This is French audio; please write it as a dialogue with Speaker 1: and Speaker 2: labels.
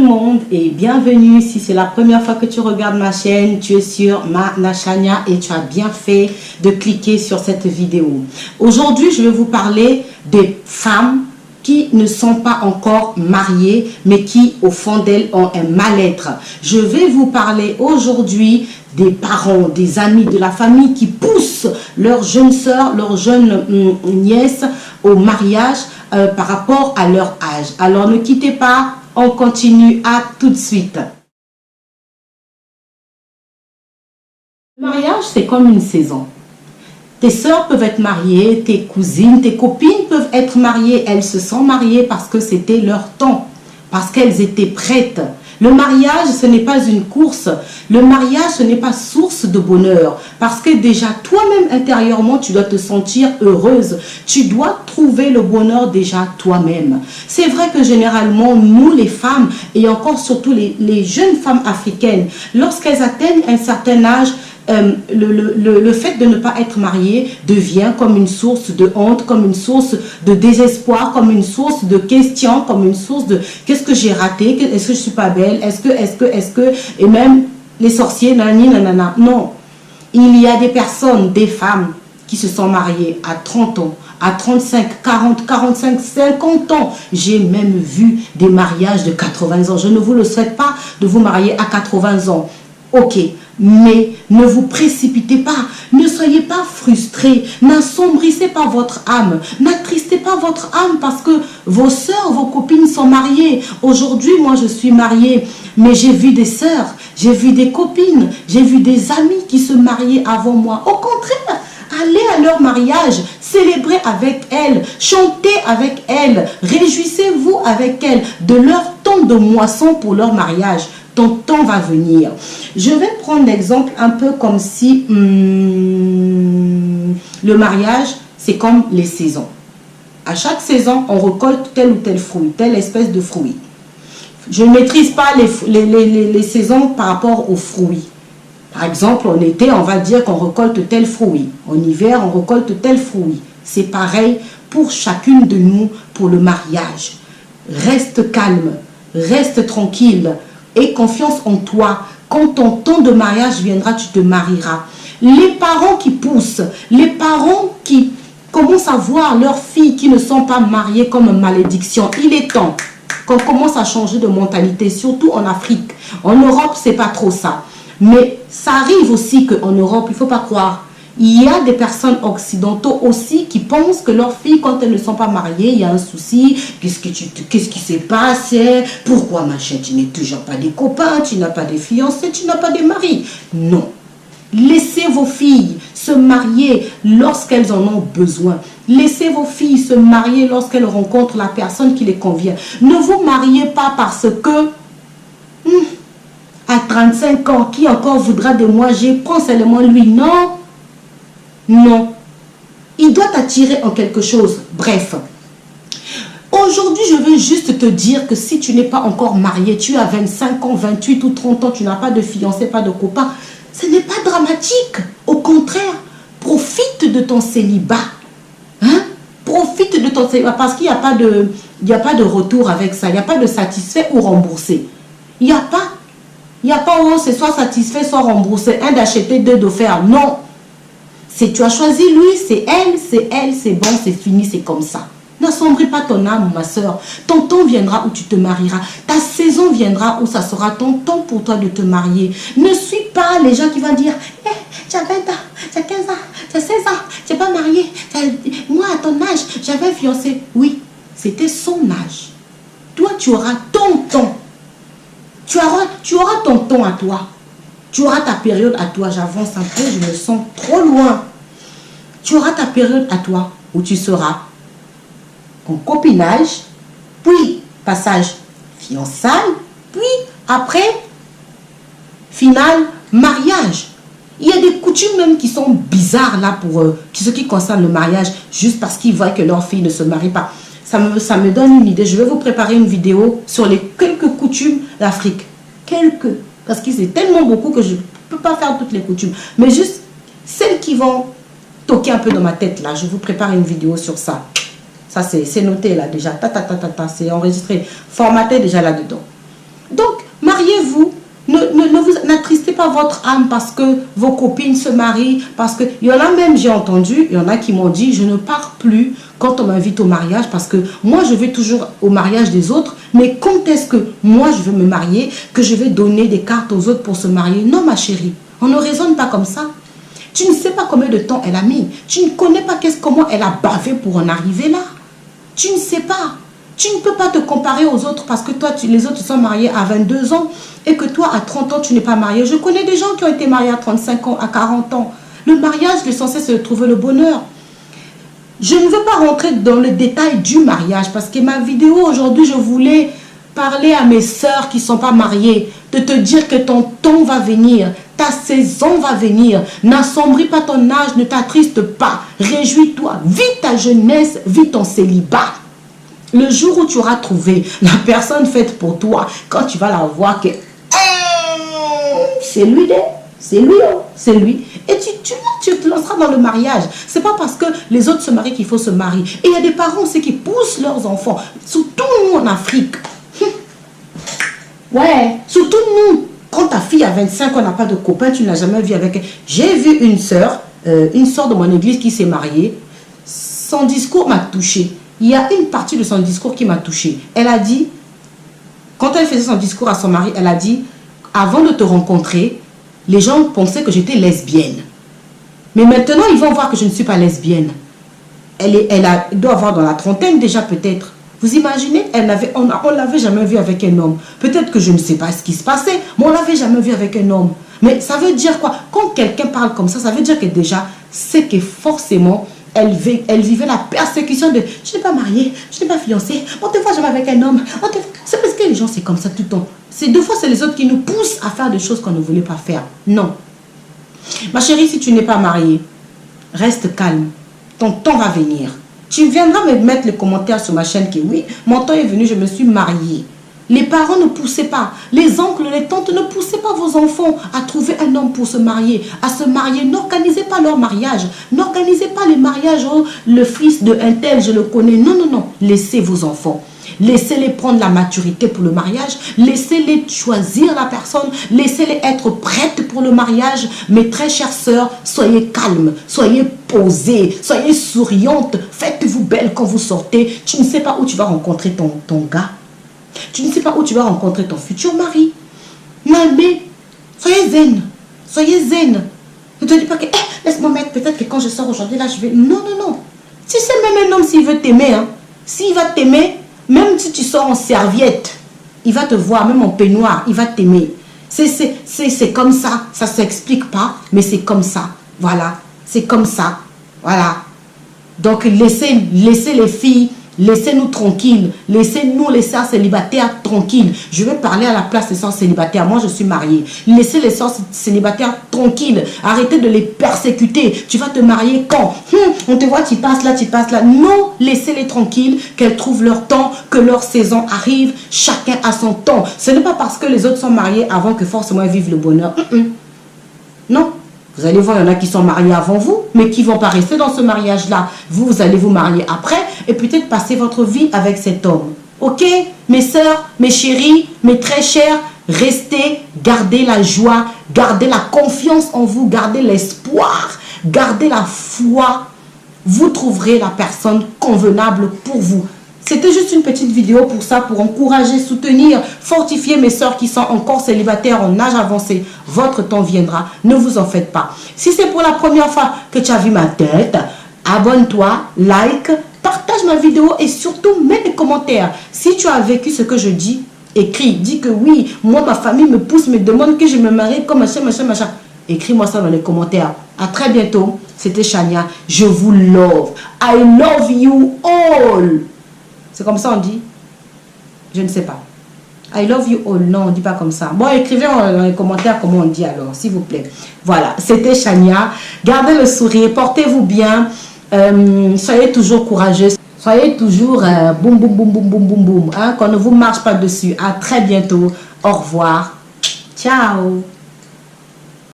Speaker 1: le monde et bienvenue. Si c'est la première fois que tu regardes ma chaîne, tu es sur Manashania et tu as bien fait de cliquer sur cette vidéo. Aujourd'hui, je vais vous parler des femmes qui ne sont pas encore mariées, mais qui au fond d'elles ont un mal-être. Je vais vous parler aujourd'hui des parents, des amis, de la famille qui poussent leurs jeunes sœurs, leurs jeunes nièces au mariage par rapport à leur âge. Alors ne quittez pas, on continue à tout de suite. Le mariage, c'est comme une saison. Tes sœurs peuvent être mariées, tes cousines, tes copines peuvent être mariées. Elles se sont mariées parce que c'était leur temps, parce qu'elles étaient prêtes. Le mariage, ce n'est pas une course. Le mariage, ce n'est pas source de bonheur. Parce que déjà, toi-même, intérieurement, tu dois te sentir heureuse. Tu dois trouver le bonheur déjà toi-même. C'est vrai que généralement, nous, les femmes, et encore surtout les jeunes femmes africaines, lorsqu'elles atteignent un certain âge, le fait de ne pas être mariée devient comme une source de honte, comme une source de désespoir, comme une source de questions, comme une source de qu'est-ce que j'ai raté, est-ce que je suis pas belle, est-ce que, et même les sorciers, nani, nanana. Non, il y a des personnes, des femmes qui se sont mariées à 30 ans, à 35, 40, 45, 50 ans. J'ai même vu des mariages de 80 ans. Je ne vous le souhaite pas de vous marier à 80 ans. Ok, mais ne vous précipitez pas, ne soyez pas frustrés, n'assombrissez pas votre âme, n'attristez pas votre âme parce que vos sœurs, vos copines sont mariées. Aujourd'hui, moi je suis mariée, mais j'ai vu des sœurs, j'ai vu des copines, j'ai vu des amis qui se mariaient avant moi. Au contraire, allez à leur mariage, célébrez avec elles, chantez avec elles, réjouissez-vous avec elles de leur temps de moisson pour leur mariage. Ton temps va venir. Je vais prendre l'exemple un peu comme si le mariage, c'est comme les saisons. À chaque saison, on récolte tel ou tel fruit, telle espèce de fruit. Je ne maîtrise pas les saisons par rapport aux fruits. Par exemple, en été, on va dire qu'on récolte tel fruit. En hiver, on récolte tel fruit. C'est pareil pour chacune de nous pour le mariage. Reste calme, reste tranquille. Aie confiance en toi. Quand ton temps de mariage viendra, tu te marieras. Les parents qui poussent, les parents qui commencent à voir leurs filles qui ne sont pas mariées comme une malédiction, il est temps qu'on commence à changer de mentalité, surtout en Afrique. En Europe, c'est pas trop ça. Mais ça arrive aussi qu'en Europe, il ne faut pas croire, il y a des personnes occidentaux aussi qui pensent que leurs filles, quand elles ne sont pas mariées, il y a un souci. Qu'est-ce qui s'est passé? Pourquoi, ma chérie, tu n'es toujours pas des copains, tu n'as pas des fiancés, tu n'as pas des maris? Non. Laissez vos filles se marier lorsqu'elles en ont besoin. Laissez vos filles se marier lorsqu'elles rencontrent la personne qui les convient. Ne vous mariez pas parce que... à 35 ans, qui encore voudra de moi? Je prends seulement lui. Non. Non. Il doit t'attirer en quelque chose. Bref. Aujourd'hui, je veux juste te dire que si tu n'es pas encore marié, tu as 25 ans, 28 ou 30 ans, tu n'as pas de fiancé, pas de copain, ce n'est pas dramatique. Au contraire, profite de ton célibat. Hein? Profite de ton célibat parce qu'il n'y a pas de retour avec ça. Il n'y a pas de satisfait ou remboursé. Il n'y a pas. Il n'y a pas où c'est soit satisfait, soit remboursé. Un d'acheter, deux d'offert. Non. Si tu as choisi lui, c'est elle, c'est bon, c'est fini, c'est comme ça. N'assombris pas ton âme, ma soeur. Ton temps viendra où tu te marieras. Ta saison viendra où ça sera ton temps pour toi de te marier. Ne suis pas les gens qui vont dire tu as 20 ans, tu as 15 ans, tu as 16 ans, tu n'es pas marié. Moi, à ton âge, j'avais un fiancé. Oui, c'était son âge. Toi, tu auras ton temps. Tu auras ton temps à toi. Tu auras ta période à toi. J'avance un peu, je me sens trop loin. Tu auras ta période à toi où tu seras en copinage, puis passage fiançailles, puis après, final, mariage. Il y a des coutumes même qui sont bizarres là pour ce qui concerne le mariage, juste parce qu'ils voient que leur fille ne se marie pas. Ça me donne une idée. Je vais vous préparer une vidéo sur les quelques coutumes d'Afrique. Quelques. Parce que c'est tellement beaucoup que je ne peux pas faire toutes les coutumes. Mais juste celles qui vont toquer un peu dans ma tête là. Je vous prépare une vidéo sur ça. Ça c'est noté là déjà. C'est enregistré. Formaté déjà là-dedans. Donc, mariez-vous. Ne vous n'attristez pas votre âme parce que vos copines se marient. Parce que, il y en a même, j'ai entendu, il y en a qui m'ont dit, je ne pars plus quand on m'invite au mariage parce que moi, je vais toujours au mariage des autres. Mais quand est-ce que moi, je veux me marier, que je vais donner des cartes aux autres pour se marier? Non, ma chérie, on ne raisonne pas comme ça. Tu ne sais pas combien de temps elle a mis. Tu ne connais pas comment elle a bavé pour en arriver là. Tu ne sais pas. Tu ne peux pas te comparer aux autres parce que toi, les autres sont mariés à 22 ans et que toi, à 30 ans, tu n'es pas marié. Je connais des gens qui ont été mariés à 35 ans, à 40 ans. Le mariage, l'essentiel, c'est de trouver le bonheur. Je ne veux pas rentrer dans le détail du mariage parce que ma vidéo aujourd'hui, je voulais parler à mes sœurs qui ne sont pas mariées, de te dire que ton temps va venir, ta saison va venir. N'assombris pas ton âge, ne t'attriste pas. Réjouis-toi, vis ta jeunesse, vis ton célibat. Le jour où tu auras trouvé la personne faite pour toi, quand tu vas la voir que c'est lui, c'est lui, c'est lui. Et tu te lanceras dans le mariage. C'est pas parce que les autres se marient qu'il faut se marier. Et il y a des parents aussi qui poussent leurs enfants, surtout nous en Afrique. Ouais, surtout nous. Quand ta fille a 25 ans n'a pas de copain, tu ne l'as jamais vu avec elle. J'ai vu une sœur de mon église qui s'est mariée. Son discours m'a touchée. Il y a une partie de son discours qui m'a touchée. Elle a dit, quand elle faisait son discours à son mari, elle a dit, avant de te rencontrer, les gens pensaient que j'étais lesbienne. Mais maintenant, ils vont voir que je ne suis pas lesbienne. Elle doit avoir dans la trentaine déjà peut-être. Vous imaginez, on ne l'avait jamais vue avec un homme. Peut-être que je ne sais pas ce qui se passait, mais on ne l'avait jamais vue avec un homme. Mais ça veut dire quoi? Quand quelqu'un parle comme ça veut dire que déjà, c'est que forcément, elle vivait la persécution de « je n'ai pas marié, je n'ai pas fiancé, on te voit jamais avec un homme. » C'est parce que les gens, c'est comme ça tout le temps. Deux fois, c'est les autres qui nous poussent à faire des choses qu'on ne voulait pas faire. Non. Ma chérie, si tu n'es pas mariée, reste calme. Ton temps va venir. Tu viendras me mettre les commentaires sur ma chaîne que oui, mon temps est venu, je me suis mariée. Les parents ne poussaient pas, les oncles, les tantes ne poussaient pas vos enfants à trouver un homme pour se marier, à se marier. N'organisez pas leur mariage, n'organisez pas les mariages. Oh, le fils de un tel, je le connais. Non, non, non, laissez vos enfants. Laissez-les prendre la maturité pour le mariage. Laissez-les choisir la personne. Laissez-les être prêtes pour le mariage. Mes très chères sœurs, soyez calmes, soyez posées, soyez souriantes. Faites-vous belle quand vous sortez. Tu ne sais pas où tu vas rencontrer ton gars. Tu ne sais pas où tu vas rencontrer ton futur mari. Mais soyez zen. Soyez zen. Ne te dis pas que laisse-moi mettre, peut-être que quand je sors aujourd'hui, là, je vais... Non, non, non. Tu sais, même un homme, s'il veut t'aimer, hein, s'il va t'aimer, même si tu sors en serviette, il va te voir, même en peignoir, il va t'aimer. C'est comme ça. Ça ne s'explique pas, mais c'est comme ça. Voilà. C'est comme ça. Voilà. Donc, laissez les filles, laissez-nous tranquilles. Laissez-nous, les sœurs célibataires, tranquilles. Je vais parler à la place des sœurs célibataires. Moi, je suis mariée. Laissez les sœurs célibataires tranquilles. Arrêtez de les persécuter. Tu vas te marier quand? On te voit, tu passes là, tu passes là. Non, laissez-les tranquilles, qu'elles trouvent leur temps, que leur saison arrive. Chacun a son temps. Ce n'est pas parce que les autres sont mariés avant que forcément ils vivent le bonheur. Non. Vous allez voir, il y en a qui sont mariés avant vous, mais qui ne vont pas rester dans ce mariage-là. Vous allez vous marier après et peut-être passer votre vie avec cet homme. Ok, mes sœurs, mes chéries, mes très chères, restez, gardez la joie, gardez la confiance en vous, gardez l'espoir, gardez la foi. Vous trouverez la personne convenable pour vous. C'était juste une petite vidéo pour ça, pour encourager, soutenir, fortifier mes sœurs qui sont encore célibataires en âge avancé. Votre temps viendra, ne vous en faites pas. Si c'est pour la première fois que tu as vu ma tête, abonne-toi, like, partage ma vidéo et surtout mets des commentaires. Si tu as vécu ce que je dis, écris, dis que oui, moi ma famille me pousse, me demande que je me marie comme machin, machin, machin. Écris-moi ça dans les commentaires. À très bientôt, c'était Chania. Je vous love. I love you all. C'est comme ça on dit? Je ne sais pas. I love you all. Non, on ne dit pas comme ça. Bon, écrivez dans les commentaires comment on dit alors, s'il vous plaît. Voilà, c'était Chania. Gardez le sourire, portez-vous bien. Soyez toujours courageux. Soyez toujours boum, boum, boum, boum, boum, boum, boum. Hein, qu'on ne vous marche pas dessus. À très bientôt. Au revoir. Ciao.